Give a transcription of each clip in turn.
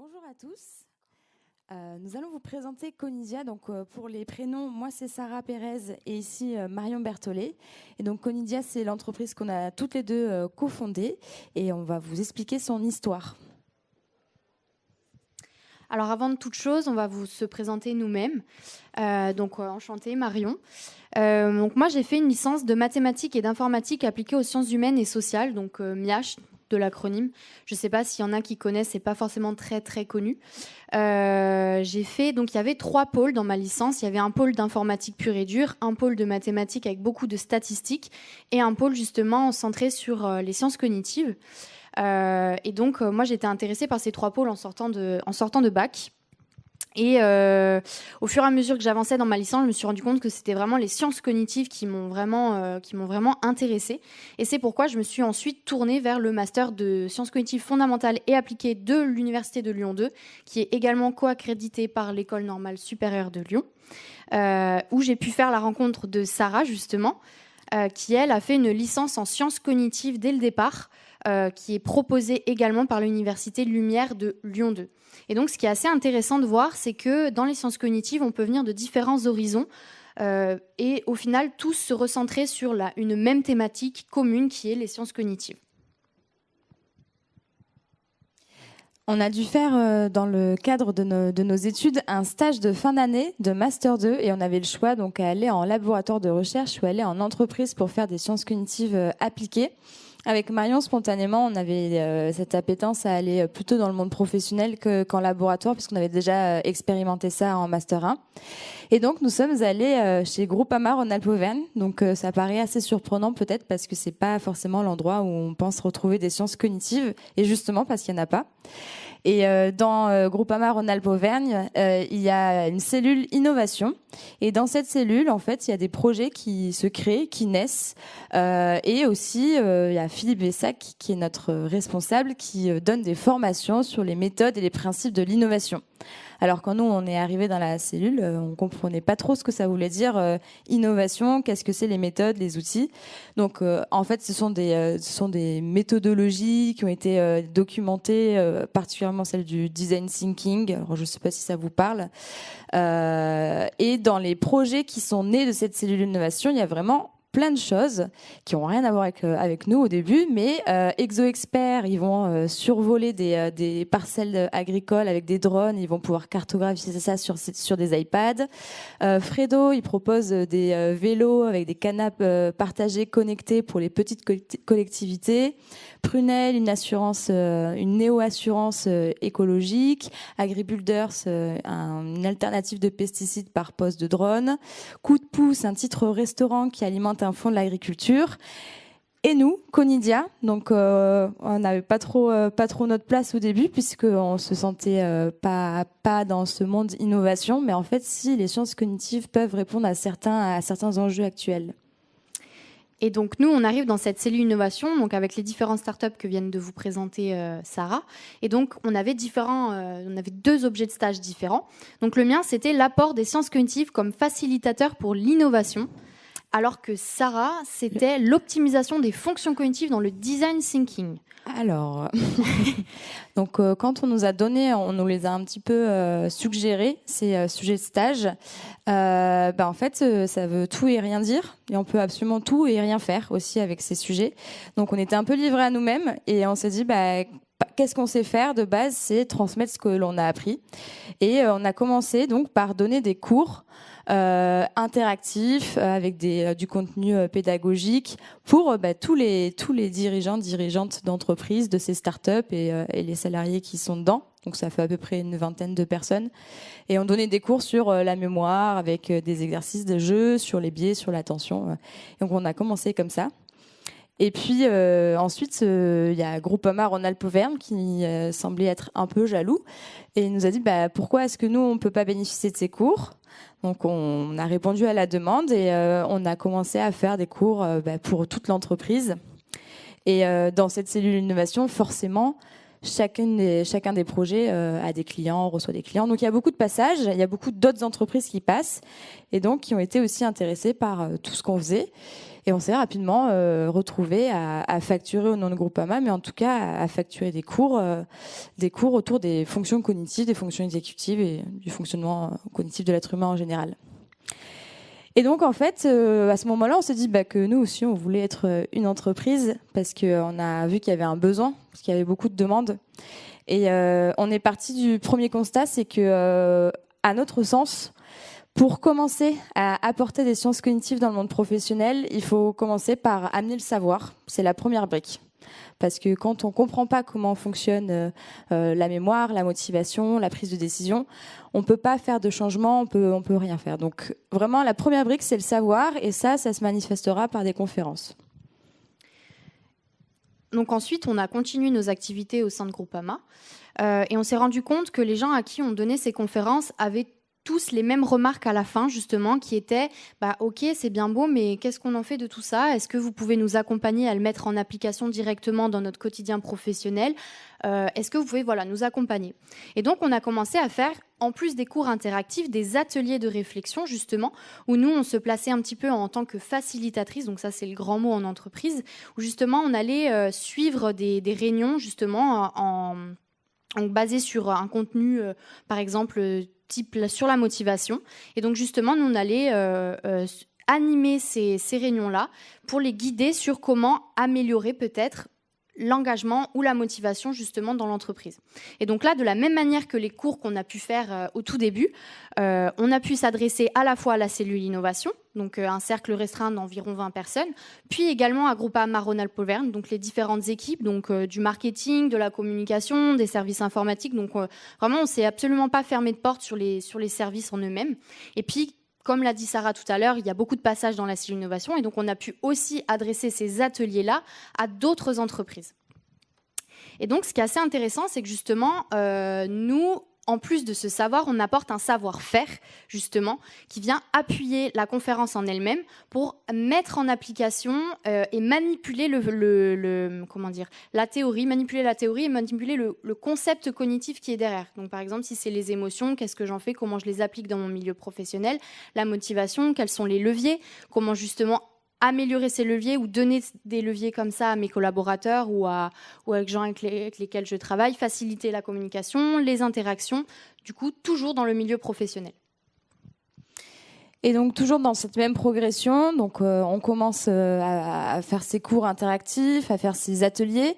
Bonjour à tous. Nous allons vous présenter Conidia. Donc, pour les prénoms, moi c'est Sarah Pérez et ici Marion Berthollet. Et donc Conidia, c'est l'entreprise qu'on a toutes les deux cofondée et on va vous expliquer son histoire. Alors avant de toute chose, on va vous se présenter nous-mêmes. Enchantée, Marion. Donc moi j'ai fait une licence de mathématiques et d'informatique appliquée aux sciences humaines et sociales, donc MIAH de l'acronyme. Je ne sais pas s'il y en a qui connaissent, c'est pas forcément très très connu. J'ai fait, donc il y avait 3 pôles dans ma licence. Il y avait un pôle d'informatique pure et dure, un pôle de mathématiques avec beaucoup de statistiques et un pôle justement centré sur les sciences cognitives. Moi j'étais intéressée par ces 3 pôles en sortant de bac. Et au fur et à mesure que j'avançais dans ma licence, je me suis rendu compte que c'était vraiment les sciences cognitives qui m'ont vraiment intéressée. Et c'est pourquoi je me suis ensuite tournée vers le master de sciences cognitives fondamentales et appliquées de l'Université de Lyon 2, qui est également co-accrédité par l'École normale supérieure de Lyon, où j'ai pu faire la rencontre de Sarah, justement, qui, elle, a fait une licence en sciences cognitives dès le départ, qui est proposée également par l'Université Lumière de Lyon 2. Et donc, ce qui est assez intéressant de voir, c'est que dans les sciences cognitives, on peut venir de différents horizons et au final, tous se recentrer sur une même thématique commune qui est les sciences cognitives. On a dû faire, dans le cadre de nos études, un stage de fin d'année de Master 2 et on avait le choix donc à aller en laboratoire de recherche ou aller en entreprise pour faire des sciences cognitives appliquées. Avec Marion, spontanément, on avait cette appétence à aller plutôt dans le monde professionnel qu'en laboratoire, puisqu'on avait déjà expérimenté ça en Master 1. Et donc, nous sommes allés chez Groupama Rhône-Alpes-Auvergne. Donc, ça paraît assez surprenant peut-être, parce que c'est pas forcément l'endroit où on pense retrouver des sciences cognitives, et justement parce qu'il n'y en a pas. Et dans Groupama Rhône-Alpes-Auvergne, il y a une cellule innovation. Et dans cette cellule, en fait, il y a des projets qui se créent, qui naissent. Et aussi, il y a Philippe Vessac, qui est notre responsable, qui donne des formations sur les méthodes et les principes de l'innovation. Alors quand nous, on est arrivé dans la cellule, on comprenait pas trop ce que ça voulait dire innovation, qu'est-ce que c'est les méthodes, les outils. Donc en fait, ce sont des méthodologies qui ont été documentées, particulièrement celle du design thinking. Alors je sais pas si ça vous parle. Et dans les projets qui sont nés de cette cellule d'innovation, il y a vraiment plein de choses qui ont rien à voir avec nous au début, mais ExoExpert, ils vont survoler des parcelles agricoles avec des drones, ils vont pouvoir cartographier ça sur des iPads. Fredo, il propose des vélos avec des canapes partagées connectées pour les petites collectivités. Prunel, une néo-assurance écologique. AgriBuilders, une alternative de pesticides par poste de drone. Coup de pouce, un titre restaurant qui alimente un fonds de l'agriculture. Et nous, Conidia, donc on n'avait pas trop notre place au début puisqu'on se sentait pas dans ce monde innovation, mais en fait, si les sciences cognitives peuvent répondre à certains enjeux actuels. Et donc, nous, on arrive dans cette cellule innovation, donc avec les différentes startups que viennent de vous présenter Sarah. Et donc, on avait 2 objets de stage différents. Donc, le mien, c'était l'apport des sciences cognitives comme facilitateur pour l'innovation, alors que Sarah, c'était l'optimisation des fonctions cognitives dans le design thinking. Alors, donc quand on nous a donné, on nous les a un petit peu suggérés, ces sujets de stage. En fait, ça veut tout et rien dire, et on peut absolument tout et rien faire aussi avec ces sujets. Donc, on était un peu livrés à nous-mêmes, et on s'est dit, qu'est-ce qu'on sait faire de base, c'est transmettre ce que l'on a appris. Et on a commencé donc par donner des cours interactifs avec du contenu pédagogique pour tous les dirigeantes d'entreprises, de ces startups et les salariés qui sont dedans. Donc ça fait à peu près une vingtaine de personnes. Et on donnait des cours sur la mémoire avec des exercices de jeu, sur les biais, sur l'attention. Donc on a commencé comme ça. Et puis ensuite, il y a Groupama Rhône-Alpes-Auvergne qui semblait être un peu jaloux et il nous a dit pourquoi est-ce que nous on peut pas bénéficier de ces cours. Donc on a répondu à la demande et on a commencé à faire des cours pour toute l'entreprise. Et dans cette cellule d'innovation, forcément, chacun des projets a des clients, reçoit des clients. Donc il y a beaucoup de passages, il y a beaucoup d'autres entreprises qui passent et donc qui ont été aussi intéressées par tout ce qu'on faisait. Et on s'est rapidement retrouvé à facturer au nom de Groupama, mais en tout cas à facturer des cours autour des fonctions cognitives, des fonctions exécutives et du fonctionnement cognitif de l'être humain en général. Et donc, en fait, à ce moment-là, on s'est dit que nous aussi, on voulait être une entreprise parce qu'on a vu qu'il y avait un besoin, parce qu'il y avait beaucoup de demandes. Et on est parti du premier constat, c'est que, à notre sens, pour commencer à apporter des sciences cognitives dans le monde professionnel, il faut commencer par amener le savoir. C'est la première brique. Parce que quand on ne comprend pas comment fonctionne la mémoire, la motivation, la prise de décision, on ne peut pas faire de changement, on peut rien faire. Donc vraiment, la première brique, c'est le savoir, et ça se manifestera par des conférences. Donc ensuite, on a continué nos activités au sein de Groupama, et on s'est rendu compte que les gens à qui on donnait ces conférences avaient tous les mêmes remarques à la fin, justement, qui étaient ok, c'est bien beau, mais qu'est-ce qu'on en fait de tout ça? Est-ce que vous pouvez nous accompagner à le mettre en application directement dans notre quotidien professionnel? Est-ce que vous pouvez nous accompagner? Et donc, on a commencé à faire, en plus des cours interactifs, des ateliers de réflexion, justement, où nous, on se plaçait un petit peu en tant que facilitatrice, donc ça, c'est le grand mot en entreprise, où justement, on allait suivre des réunions, justement, basées sur un contenu, par exemple, type sur la motivation. Et donc justement, nous, on allait animer ces réunions-là pour les guider sur comment améliorer peut-être l'engagement ou la motivation justement dans l'entreprise. Et donc là, de la même manière que les cours qu'on a pu faire au tout début, on a pu s'adresser à la fois à la cellule innovation, donc un cercle restreint d'environ 20 personnes, puis également à Groupama Rhône-Alpes-Auvergne, donc les différentes équipes, donc du marketing, de la communication, des services informatiques. Donc vraiment, on ne s'est absolument pas fermé de porte sur les services en eux-mêmes. Et puis, comme l'a dit Sarah tout à l'heure, il y a beaucoup de passages dans la cellule innovation, et donc on a pu aussi adresser ces ateliers-là à d'autres entreprises. Et donc, ce qui est assez intéressant, c'est que justement, nous, en plus de ce savoir, on apporte un savoir-faire, justement, qui vient appuyer la conférence en elle-même pour mettre en application et manipuler la théorie, et manipuler le concept cognitif qui est derrière. Donc, par exemple, si c'est les émotions, qu'est-ce que j'en fais, comment je les applique dans mon milieu professionnel, la motivation, quels sont les leviers, comment justement améliorer ces leviers ou donner des leviers comme ça à mes collaborateurs ou avec gens avec lesquels je travaille, faciliter la communication, les interactions, du coup, toujours dans le milieu professionnel. Et donc, toujours dans cette même progression, donc, on commence à faire ces cours interactifs, à faire ces ateliers.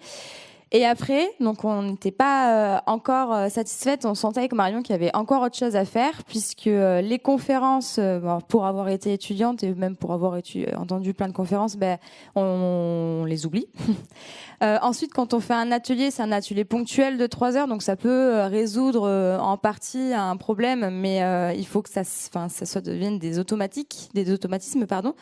Et après, donc on n'était pas encore satisfaite. On sentait avec Marion qu'il y avait encore autre chose à faire, puisque les conférences, pour avoir été étudiante et même pour avoir entendu plein de conférences, on les oublie. Ensuite, quand on fait un atelier, c'est un atelier ponctuel de 3 heures, donc ça peut résoudre en partie un problème, mais il faut que ça devienne des automatismes, pardon.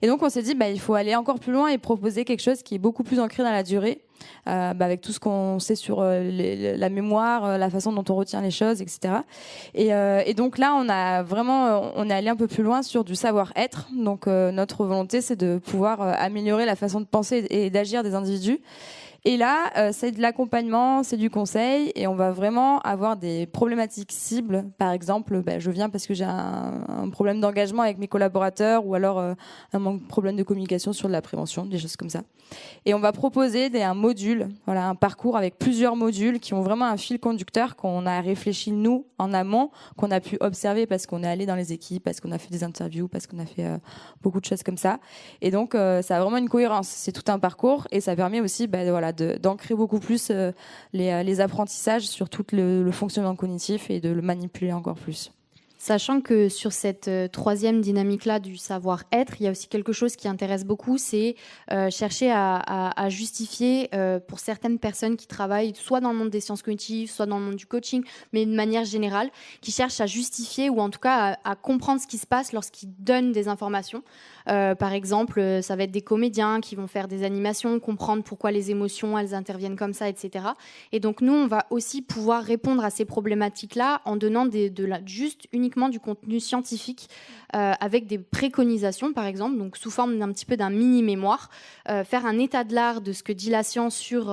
Et donc on s'est dit, il faut aller encore plus loin et proposer quelque chose qui est beaucoup plus ancré dans la durée. Avec tout ce qu'on sait sur la mémoire, la façon dont on retient les choses, etc. Et donc là, on est allé un peu plus loin sur du savoir-être. Donc notre volonté, c'est de pouvoir améliorer la façon de penser et d'agir des individus. Et là, c'est de l'accompagnement, c'est du conseil, et on va vraiment avoir des problématiques cibles. Par exemple, je viens parce que j'ai un problème d'engagement avec mes collaborateurs, ou alors un problème de communication sur de la prévention, des choses comme ça. Et on va proposer un module, un parcours avec plusieurs modules qui ont vraiment un fil conducteur qu'on a réfléchi nous en amont, qu'on a pu observer parce qu'on est allé dans les équipes, parce qu'on a fait des interviews, parce qu'on a fait beaucoup de choses comme ça. Et donc, ça a vraiment une cohérence. C'est tout un parcours, et ça permet aussi d'ancrer beaucoup plus les apprentissages sur tout le fonctionnement cognitif et de le manipuler encore plus. Sachant que sur cette troisième dynamique-là du savoir-être, il y a aussi quelque chose qui intéresse beaucoup, c'est chercher à justifier pour certaines personnes qui travaillent soit dans le monde des sciences cognitives, soit dans le monde du coaching, mais de manière générale, qui cherchent à justifier ou en tout cas à comprendre ce qui se passe lorsqu'ils donnent des informations. Par exemple, ça va être des comédiens qui vont faire des animations, comprendre pourquoi les émotions, elles interviennent comme ça, etc. Et donc nous, on va aussi pouvoir répondre à ces problématiques-là en donnant juste uniquement uniquement du contenu scientifique avec des préconisations, par exemple, donc sous forme d'un petit peu d'un mini-mémoire, faire un état de l'art de ce que dit la science sur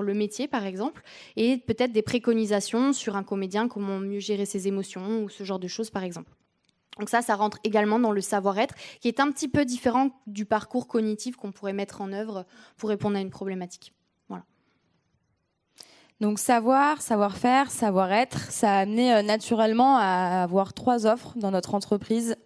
le métier, par exemple, et peut-être des préconisations sur un comédien, comment mieux gérer ses émotions ou ce genre de choses, par exemple. Donc ça rentre également dans le savoir-être, qui est un petit peu différent du parcours cognitif qu'on pourrait mettre en œuvre pour répondre à une problématique. Voilà. Donc savoir, savoir-faire, savoir-être, ça a amené naturellement à avoir 3 offres dans notre entreprise.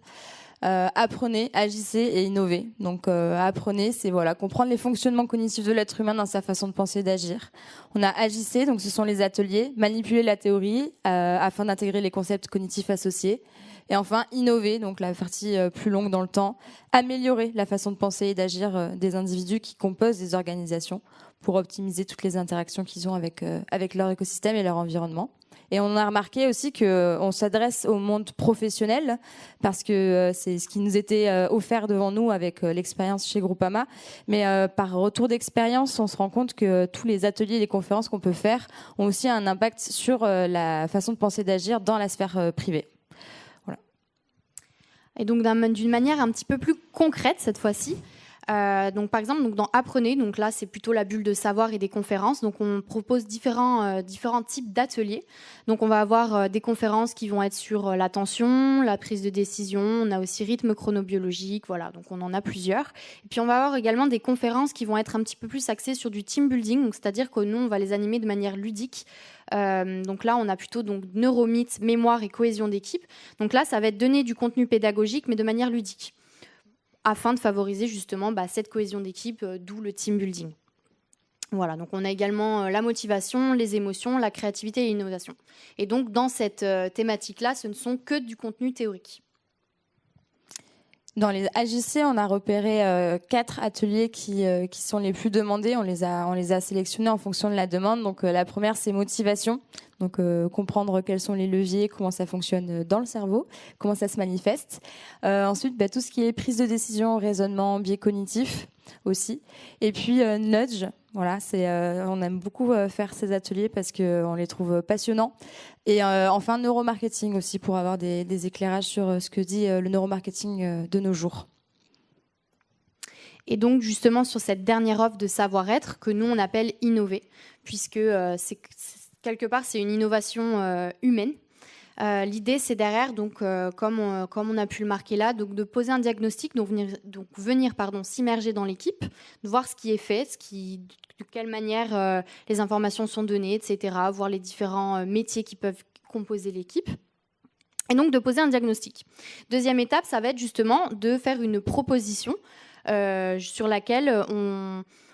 Apprenez, agissez et innovez. Donc apprenez, c'est comprendre les fonctionnements cognitifs de l'être humain dans sa façon de penser et d'agir. On a agissez, donc ce sont les ateliers, manipuler la théorie afin d'intégrer les concepts cognitifs associés. Et enfin, innover, donc la partie plus longue dans le temps, améliorer la façon de penser et d'agir des individus qui composent des organisations pour optimiser toutes les interactions qu'ils ont avec leur écosystème et leur environnement. Et on a remarqué aussi qu'on s'adresse au monde professionnel parce que c'est ce qui nous était offert devant nous avec l'expérience chez Groupama. Mais par retour d'expérience, on se rend compte que tous les ateliers et les conférences qu'on peut faire ont aussi un impact sur la façon de penser et d'agir dans la sphère privée. Et donc d'une manière un petit peu plus concrète cette fois-ci. Donc par exemple, dans Apprenez, donc là c'est plutôt la bulle de savoir et des conférences. Donc on propose différents types d'ateliers. Donc on va avoir des conférences qui vont être sur l'attention, la prise de décision. On a aussi rythme chronobiologique. Voilà, donc on en a plusieurs. Et puis on va avoir également des conférences qui vont être un petit peu plus axées sur du team building. Donc c'est-à-dire que nous on va les animer de manière ludique. Donc là, on a plutôt neuromythe, mémoire et cohésion d'équipe. Donc là, ça va être donner du contenu pédagogique, mais de manière ludique, afin de favoriser justement cette cohésion d'équipe, d'où le team building. Voilà, donc on a également la motivation, les émotions, la créativité et l'innovation. Et donc, dans cette thématique-là, ce ne sont que du contenu théorique. Dans les AJC, on a repéré 4 ateliers qui sont les plus demandés. On les a sélectionnés en fonction de la demande. Donc la première, c'est motivation. Donc comprendre quels sont les leviers, comment ça fonctionne dans le cerveau, comment ça se manifeste. Ensuite, tout ce qui est prise de décision, raisonnement, biais cognitif aussi. Et puis nudge. Voilà, on aime beaucoup faire ces ateliers parce qu'on les trouve passionnants. Et enfin, neuromarketing aussi pour avoir des éclairages sur ce que dit le neuromarketing de nos jours. Et donc justement sur cette dernière offre de savoir-être que nous on appelle innover, puisque quelque part c'est une innovation humaine. L'idée, c'est derrière, donc, comme on a pu le marquer là, donc, de poser un diagnostic, venir s'immerger dans l'équipe, de voir ce qui est fait, de quelle manière les informations sont données, etc., voir les différents métiers qui peuvent composer l'équipe. Et donc, de poser un diagnostic. Deuxième étape, ça va être justement de faire une proposition sur laquelle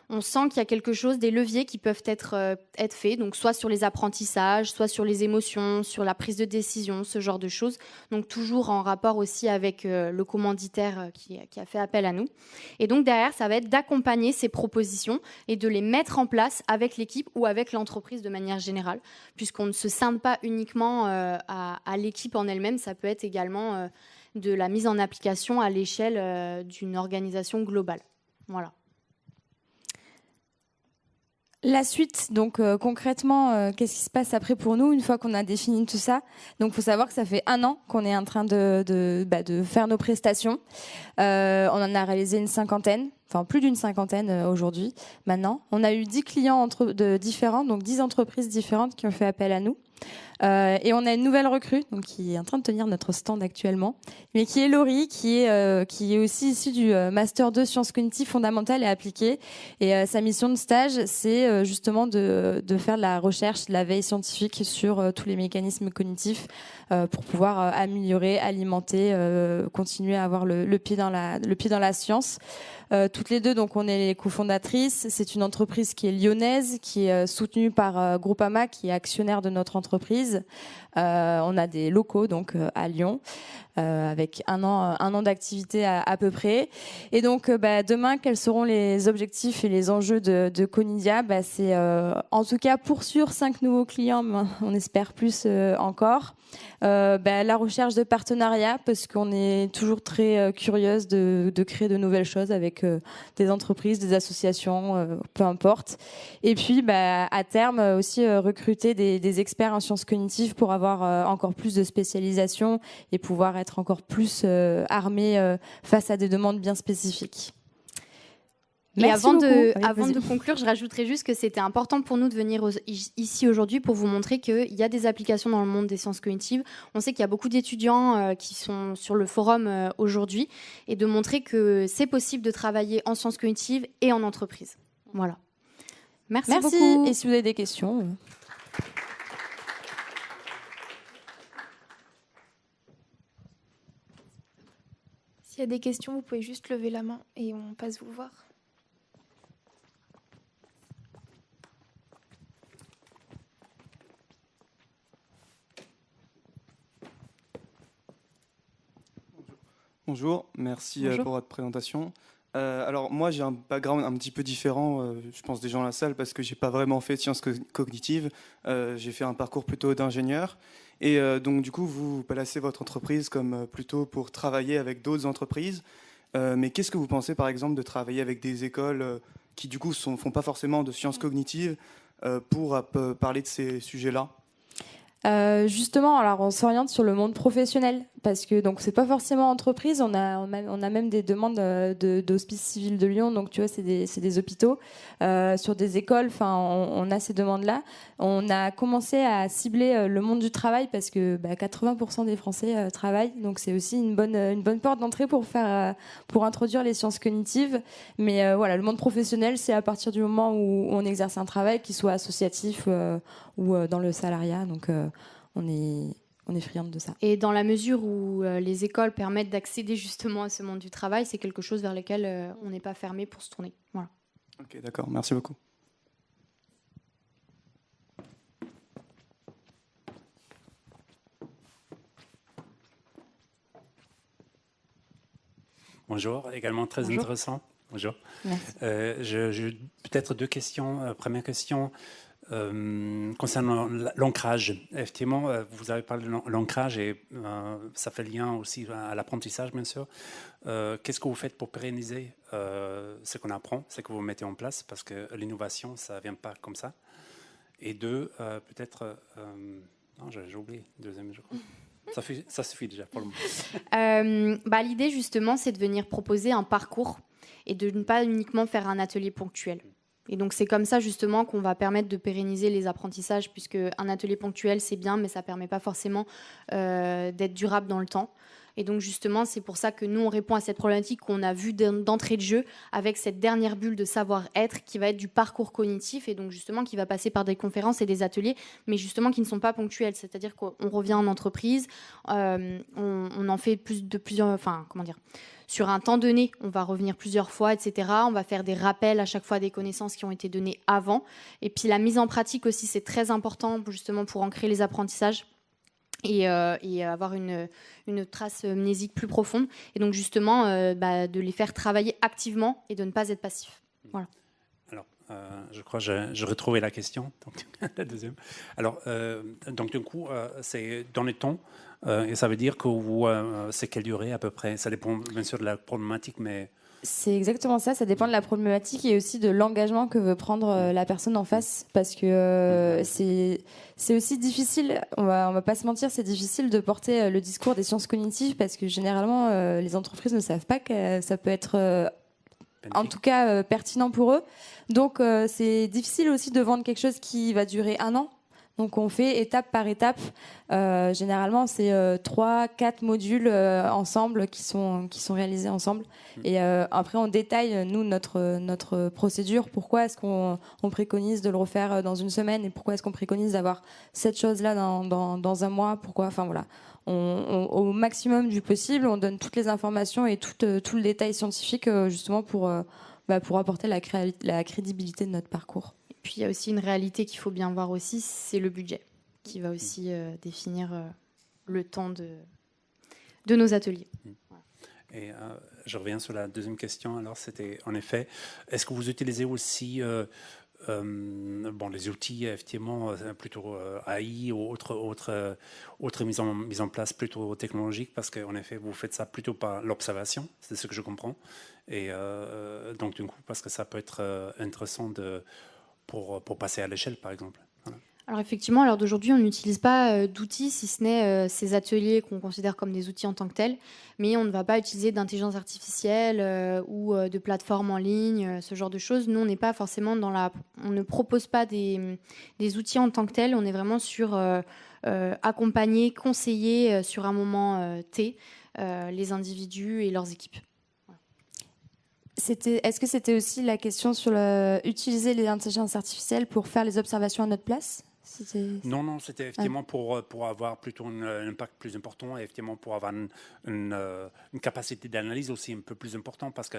on sent qu'il y a quelque chose, des leviers qui peuvent être faits, donc soit sur les apprentissages, soit sur les émotions, sur la prise de décision, ce genre de choses. Donc toujours en rapport aussi avec le commanditaire qui a fait appel à nous. Et donc derrière, ça va être d'accompagner ces propositions et de les mettre en place avec l'équipe ou avec l'entreprise de manière générale, puisqu'on ne se scinde pas uniquement à l'équipe en elle-même, ça peut être également de la mise en application à l'échelle d'une organisation globale. Voilà. La suite, donc concrètement, qu'est-ce qui se passe après pour nous une fois qu'on a défini tout ça? Donc, il faut savoir que ça fait 1 an qu'on est en train de faire nos prestations. On en a réalisé une 50aine, enfin plus d'une 50aine aujourd'hui, maintenant. On a eu 10 clients différents, donc 10 entreprises différentes qui ont fait appel à nous. Et on a une nouvelle recrue donc qui est en train de tenir notre stand actuellement, mais qui est Laurie, qui est aussi issue du Master 2 Sciences Cognitives Fondamentales et Appliquées. Et sa mission de stage, c'est justement de faire de la recherche, de la veille scientifique sur tous les mécanismes cognitifs pour pouvoir améliorer, alimenter, continuer à avoir le pied dans la science. Toutes les deux, donc on est les cofondatrices. C'est une entreprise qui est lyonnaise, qui est soutenue par Groupama, qui est actionnaire de notre entreprise. On a des locaux donc à Lyon, avec un an d'activité à peu près. Et donc demain, quels seront les objectifs et les enjeux de Conidia? C'est en tout cas poursuivre 5 nouveaux clients, mais on espère plus encore. La recherche de partenariats, parce qu'on est toujours très curieuse de créer de nouvelles choses avec des entreprises, des associations, peu importe. Et puis à terme aussi recruter des experts en sciences cognitives pour avoir encore plus de spécialisation et pouvoir être encore plus armé face à des demandes bien spécifiques. Et avant de conclure, je rajouterais juste que c'était important pour nous de venir ici aujourd'hui pour vous montrer qu'il y a des applications dans le monde des sciences cognitives. On sait qu'il y a beaucoup d'étudiants qui sont sur le forum aujourd'hui et de montrer que c'est possible de travailler en sciences cognitives et en entreprise. Voilà. Merci beaucoup. Et si vous avez des questions... S'il y a des questions, vous pouvez juste lever la main et on passe vous voir. Bonjour, merci Bonjour. pour votre présentation. Alors moi j'ai un background un petit peu différent, je pense des gens à la salle, parce que j'ai pas vraiment fait de sciences cognitives. J'ai fait un parcours plutôt d'ingénieur. Et donc du coup vous placez votre entreprise comme plutôt pour travailler avec d'autres entreprises. Mais qu'est-ce que vous pensez par exemple de travailler avec des écoles qui du coup font pas forcément de sciences cognitives pour parler de ces sujets-là? Justement, alors on s'oriente sur le monde professionnel parce que donc c'est pas forcément entreprise. On a même des demandes d'hospice civil de Lyon, donc tu vois c'est des hôpitaux sur des écoles. Enfin, on a ces demandes-là. On a commencé à cibler le monde du travail parce que 80% des Français travaillent, donc c'est aussi une bonne porte d'entrée pour introduire les sciences cognitives. Mais voilà, le monde professionnel, c'est à partir du moment où on exerce un travail, qu'il soit associatif ou dans le salariat. Donc on est friande de ça. Et dans la mesure où les écoles permettent d'accéder justement à ce monde du travail, c'est quelque chose vers lequel on n'est pas fermé pour se tourner. Voilà. Ok, d'accord, merci beaucoup. Bonjour, également très Bonjour. intéressant. Bonjour. Merci. Peut-être deux questions. Première question. Concernant l'ancrage, effectivement, vous avez parlé de l'ancrage et ça fait lien aussi à l'apprentissage, bien sûr. Qu'est-ce que vous faites pour pérenniser ce qu'on apprend, ce que vous mettez en place, parce que l'innovation, ça ne vient pas comme ça. Et deux, peut-être... non, j'ai oublié, deuxième, je crois. Ça suffit déjà pour le moment. L'idée, justement, c'est de venir proposer un parcours et de ne pas uniquement faire un atelier ponctuel. Et donc, c'est comme ça, justement, qu'on va permettre de pérenniser les apprentissages, puisque un atelier ponctuel, c'est bien, mais ça ne permet pas forcément d'être durable dans le temps. Et donc, justement, c'est pour ça que nous, on répond à cette problématique qu'on a vue d'entrée de jeu avec cette dernière bulle de savoir-être qui va être du parcours cognitif et donc, justement, qui va passer par des conférences et des ateliers, mais justement, qui ne sont pas ponctuels. C'est-à-dire qu'on revient en entreprise, on en fait sur un temps donné, on va revenir plusieurs fois, etc. On va faire des rappels à chaque fois des connaissances qui ont été données avant. Et puis la mise en pratique aussi, c'est très important justement pour ancrer les apprentissages et avoir une trace mnésique plus profonde. Et donc justement, de les faire travailler activement et de ne pas être passif. Voilà. Alors, je crois que j'ai retrouvé la question, donc la deuxième. Alors, donc du coup, c'est dans le temps. Et ça veut dire que c'est quelle durée à peu près? Ça dépend bien sûr de la problématique, mais... C'est exactement ça, ça dépend de la problématique et aussi de l'engagement que veut prendre la personne en face, parce que c'est aussi difficile, on va pas se mentir, c'est difficile de porter le discours des sciences cognitives, parce que généralement les entreprises ne savent pas que ça peut être en tout cas pertinent pour eux. Donc c'est difficile aussi de vendre quelque chose qui va durer 1 an. Donc on fait étape par étape. Généralement, c'est 3-4 modules ensemble qui sont réalisés ensemble. Et après, on détaille, nous, notre procédure. Pourquoi est-ce qu'on préconise de le refaire dans 1 semaine et pourquoi est-ce qu'on préconise d'avoir cette chose-là dans 1 mois? Pourquoi? Enfin voilà. Au maximum du possible, on donne toutes les informations et tout le détail scientifique justement pour apporter la crédibilité de notre parcours. Puis il y a aussi une réalité qu'il faut bien voir aussi, c'est le budget qui va aussi définir le temps de nos ateliers. Et je reviens sur la deuxième question. Alors, c'était en effet, est-ce que vous utilisez aussi les outils, effectivement, plutôt AI ou autre mise en place plutôt technologique, parce qu'en effet, vous faites ça plutôt par l'observation, c'est ce que je comprends. Et donc, du coup, parce que ça peut être intéressant pour passer à l'échelle, par exemple. Voilà. Alors effectivement, à l'heure d'aujourd'hui, on n'utilise pas d'outils, si ce n'est ces ateliers qu'on considère comme des outils en tant que tels, mais on ne va pas utiliser d'intelligence artificielle ou de plateformes en ligne, ce genre de choses. Nous, on n'est pas forcément on ne propose pas des outils en tant que tels, on est vraiment sur accompagner, conseiller sur un moment T les individus et leurs équipes. Est-ce que c'était aussi la question sur utiliser les intelligences artificielles pour faire les observations à notre place? Non, c'était effectivement pour avoir plutôt un impact plus important et effectivement pour avoir une capacité d'analyse aussi un peu plus importante parce que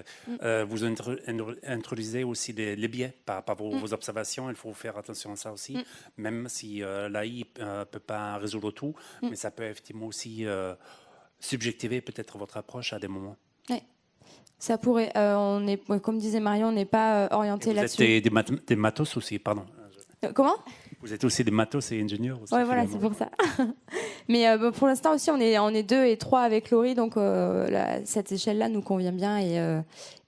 vous introduisez aussi les biais par vos observations. Il faut faire attention à ça aussi, même si l'AI ne peut pas résoudre tout, mais ça peut effectivement aussi subjectiver peut-être votre approche à des moments. Oui. Ça pourrait. Comme disait Marion, on n'est pas orienté là-dessus. Vous êtes des matos aussi, pardon. Comment ? Vous êtes aussi des matos et ingénieurs aussi. Oui, voilà, c'est pour ça. Mais pour l'instant aussi, on est 2 et 3 avec Laurie, donc cette échelle-là nous convient bien.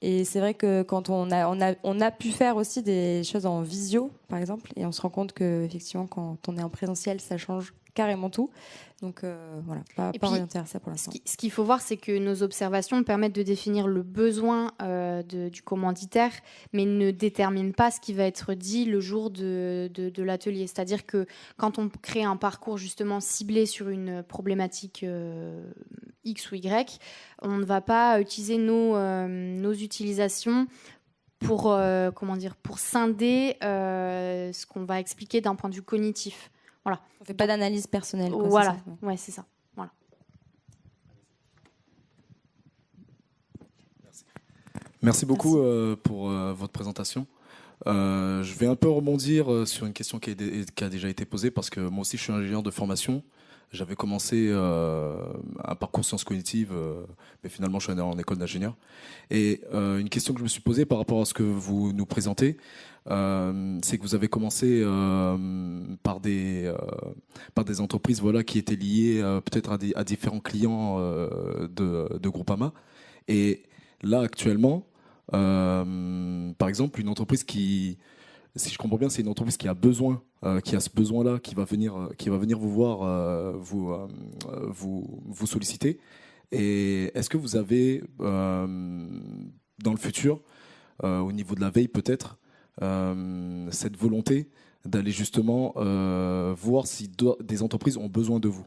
Et c'est vrai que quand on a pu faire aussi des choses en visio, par exemple, et on se rend compte qu'effectivement, quand on est en présentiel, ça change carrément tout. Donc voilà, pas orienté à ça pour l'instant. Ce qu'il faut voir, c'est que nos observations permettent de définir le besoin du commanditaire, mais ne déterminent pas ce qui va être dit le jour de l'atelier. C'est-à-dire que quand on crée un parcours justement ciblé sur une problématique X ou Y, on ne va pas utiliser nos utilisations pour scinder ce qu'on va expliquer d'un point de vue cognitif. Voilà. On ne fait pas d'analyse personnelle. Quoi, voilà, c'est ça. C'est ça. Voilà. Merci beaucoup pour votre présentation. Je vais un peu rebondir sur une question qui a déjà été posée parce que moi aussi je suis ingénieur de formation. J'avais commencé un parcours sciences cognitives, mais finalement je suis allé en école d'ingénieur. Et une question que je me suis posée par rapport à ce que vous nous présentez, c'est que vous avez commencé par des entreprises qui étaient liées peut-être à différents clients de Groupama. Et là actuellement, par exemple, une entreprise qui, si je comprends bien, c'est une entreprise qui a besoin, qui a ce besoin-là, qui va venir vous voir, vous solliciter. Et est-ce que vous avez, dans le futur, au niveau de la veille peut-être, cette volonté d'aller justement voir si des entreprises ont besoin de vous?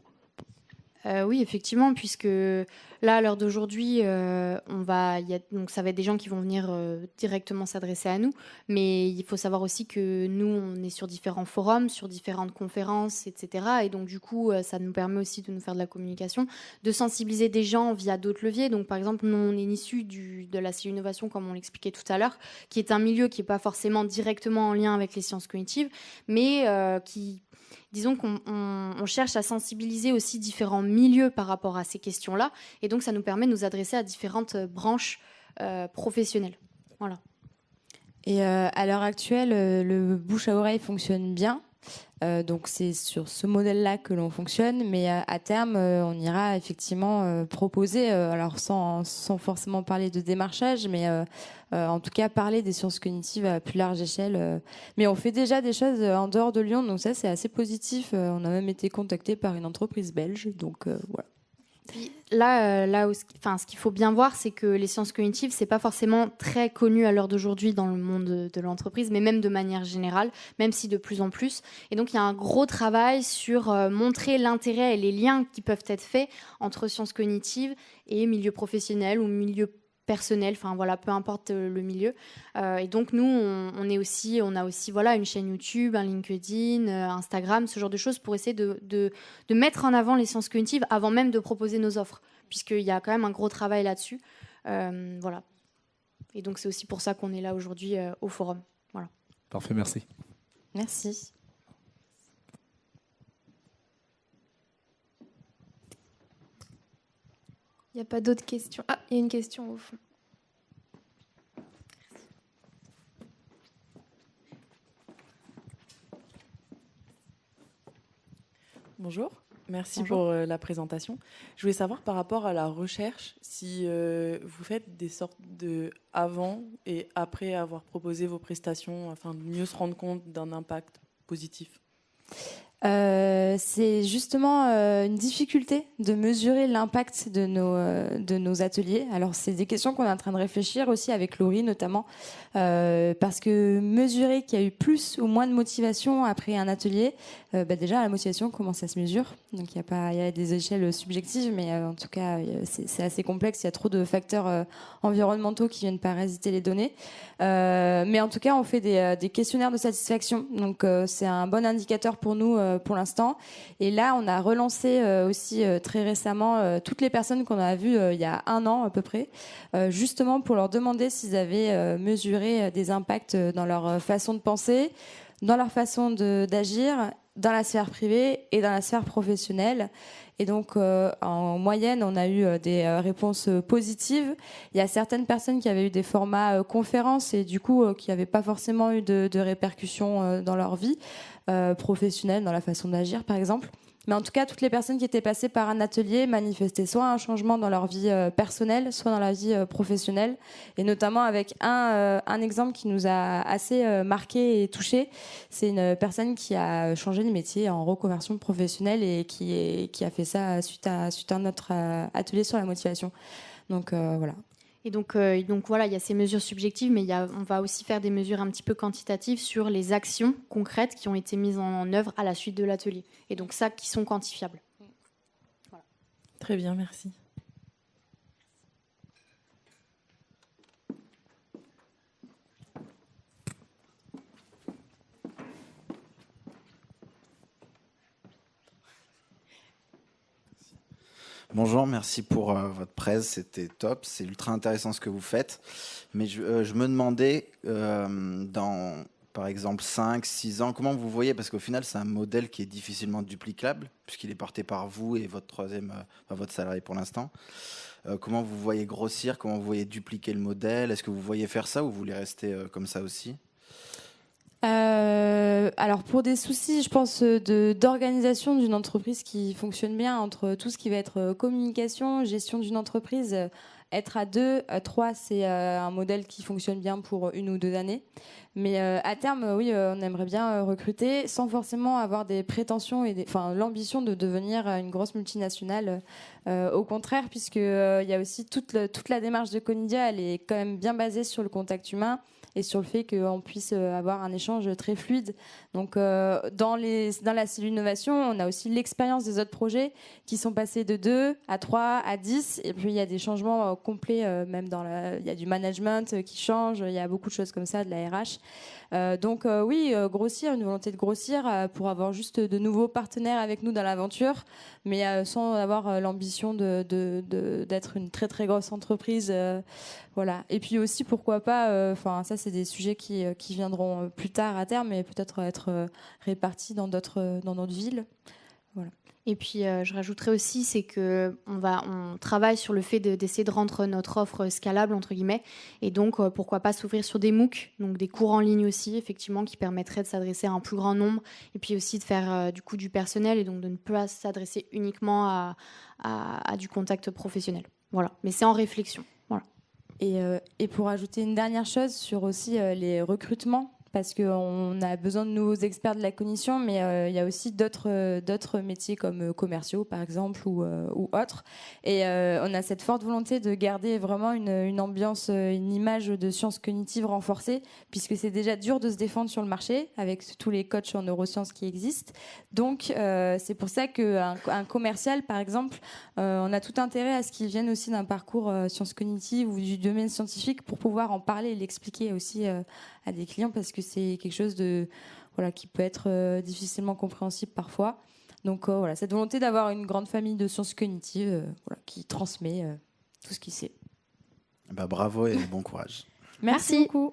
Oui, effectivement, puisque là, à l'heure d'aujourd'hui, donc ça va être des gens qui vont venir directement s'adresser à nous, mais il faut savoir aussi que nous, on est sur différents forums, sur différentes conférences, etc. Et donc, du coup, ça nous permet aussi de nous faire de la communication, de sensibiliser des gens via d'autres leviers. Donc, par exemple, nous, on est issus de la CIE Innovation, comme on l'expliquait tout à l'heure, qui est un milieu qui n'est pas forcément directement en lien avec les sciences cognitives, mais disons qu'on cherche à sensibiliser aussi différents milieux par rapport à ces questions-là. Et donc, ça nous permet de nous adresser à différentes branches professionnelles. Voilà. Et à l'heure actuelle, le bouche à oreille fonctionne bien. Donc c'est sur ce modèle-là que l'on fonctionne, mais à terme, on ira effectivement proposer, alors sans forcément parler de démarchage, mais en tout cas parler des sciences cognitives à plus large échelle. Mais on fait déjà des choses en dehors de Lyon, donc ça c'est assez positif. On a même été contacté par une entreprise belge, donc voilà. Puis là ce qu'il faut bien voir, c'est que les sciences cognitives, c'est pas forcément très connu à l'heure d'aujourd'hui dans le monde de l'entreprise, mais même de manière générale, même si de plus en plus. Et donc, il y a un gros travail sur montrer l'intérêt et les liens qui peuvent être faits entre sciences cognitives et milieu professionnel ou milieu personnel, enfin voilà, peu importe le milieu. Et donc nous, on a aussi voilà, une chaîne YouTube, un LinkedIn, Instagram, ce genre de choses pour essayer de mettre en avant les sciences cognitives avant même de proposer nos offres, puisqu'il y a quand même un gros travail là-dessus. Voilà. Et donc c'est aussi pour ça qu'on est là aujourd'hui au forum. Voilà. Parfait, merci. Merci. Il n'y a pas d'autres questions. Ah, il y a une question au fond. Bonjour, merci Bonjour. pour la présentation. Je voulais savoir par rapport à la recherche, si vous faites des sortes de avant et après avoir proposé vos prestations afin de mieux se rendre compte d'un impact positif. C'est justement une difficulté de mesurer l'impact de nos ateliers. Alors, c'est des questions qu'on est en train de réfléchir aussi avec Laurie notamment, parce que mesurer qu'il y a eu plus ou moins de motivation après un atelier, déjà la motivation, comment ça se mesure? Donc, il y a des échelles subjectives, mais en tout cas, c'est assez complexe. Il y a trop de facteurs environnementaux qui viennent parasiter les données. Mais en tout cas, on fait des questionnaires de satisfaction. Donc, c'est un bon indicateur pour nous pour l'instant. Et là, on a relancé aussi très récemment toutes les personnes qu'on a vues il y a 1 an à peu près, justement pour leur demander s'ils avaient mesuré des impacts dans leur façon de penser, dans leur façon d'agir, dans la sphère privée et dans la sphère professionnelle. Et donc, en moyenne, on a eu des réponses positives. Il y a certaines personnes qui avaient eu des formats conférences et du coup, qui n'avaient pas forcément eu de répercussions dans leur vie professionnelle, dans la façon d'agir, par exemple. Mais en tout cas, toutes les personnes qui étaient passées par un atelier manifestaient soit un changement dans leur vie personnelle, soit dans la vie professionnelle. Et notamment avec un exemple qui nous a assez marqué et touché. C'est une personne qui a changé de métier en reconversion professionnelle et qui a fait ça suite à notre atelier sur la motivation. Donc voilà. Et donc voilà, il y a ces mesures subjectives, mais on va aussi faire des mesures un petit peu quantitatives sur les actions concrètes qui ont été mises en œuvre à la suite de l'atelier. Et donc ça, qui sont quantifiables. Voilà. Très bien, merci. Bonjour, merci pour votre presse, c'était top, c'est ultra intéressant ce que vous faites. Mais je me demandais, dans par exemple 5, 6 ans, comment vous voyez, parce qu'au final c'est un modèle qui est difficilement duplicable, puisqu'il est porté par vous et votre votre salarié pour l'instant. Comment vous voyez grossir, comment vous voyez dupliquer le modèle? Est-ce que vous voyez faire ça ou vous voulez rester comme ça aussi? Alors pour des soucis, je pense, d'organisation d'une entreprise qui fonctionne bien, entre tout ce qui va être communication, gestion d'une entreprise, être à 2, à 3, c'est un modèle qui fonctionne bien pour 1 ou 2 années. Mais à terme, oui, on aimerait bien recruter sans forcément avoir des prétentions et l'ambition de devenir une grosse multinationale. Au contraire, puisque il y a aussi toute la démarche de Conidia, elle est quand même bien basée sur le contact humain et sur le fait qu'on puisse avoir un échange très fluide. Donc, dans la cellule innovation, on a aussi l'expérience des autres projets qui sont passés de 2 à 3 à 10. Et puis, il y a des changements complets, même il y a du management qui change, il y a beaucoup de choses comme ça, de la RH. Donc, oui, grossir, une volonté de grossir pour avoir juste de nouveaux partenaires avec nous dans l'aventure, mais sans avoir l'ambition d'être une très, très grosse entreprise. Voilà. Et puis aussi, pourquoi pas, ça, c'est des sujets qui viendront plus tard à terme, mais peut-être être répartis dans d'autres villes. Voilà. Et puis, je rajouterais aussi, c'est que on travaille sur le fait d'essayer de rendre notre offre scalable, entre guillemets, et donc pourquoi pas s'ouvrir sur des MOOC, donc des cours en ligne aussi, effectivement, qui permettraient de s'adresser à un plus grand nombre, et puis aussi de faire du personnel, et donc de ne pas s'adresser uniquement à du contact professionnel. Voilà, mais c'est en réflexion. Voilà. Et pour ajouter une dernière chose sur aussi les recrutements, parce qu'on a besoin de nouveaux experts de la cognition, mais il y a aussi d'autres métiers comme commerciaux, par exemple, ou autres. Et on a cette forte volonté de garder vraiment une ambiance, une image de sciences cognitives renforcée, puisque c'est déjà dur de se défendre sur le marché, avec tous les coachs en neurosciences qui existent. Donc, c'est pour ça qu'un commercial, par exemple, on a tout intérêt à ce qu'il vienne aussi d'un parcours sciences cognitives ou du domaine scientifique pour pouvoir en parler et l'expliquer aussi à des clients, parce que c'est quelque chose qui peut être difficilement compréhensible parfois. Donc voilà, cette volonté d'avoir une grande famille de sciences cognitives qui transmet tout ce qu'il sait. Bravo et bon courage. Merci beaucoup.